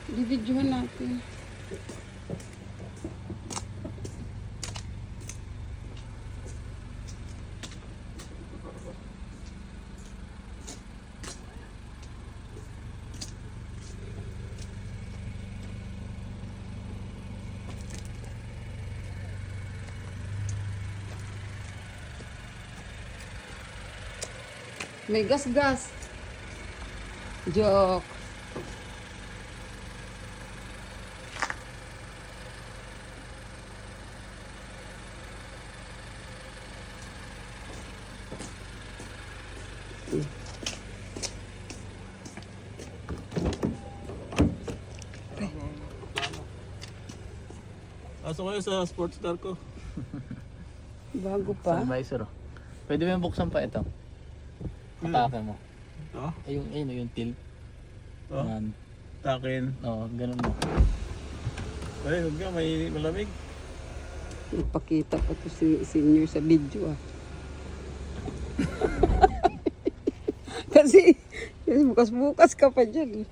Bibidyohan natin. May gas-gas. Joke. Aso ngayon sa sports car ko. Bago pa. Supervisor. Pwede mo yung buksan pa ito. Atake mo. Ito? Yung tilt. Oh, Yan. takin. Oo, ganun mo. Ay, huwag ka, may malamig. Ipakita pa to si senior sa video ah. kasi bukas-bukas ka pa dyan eh.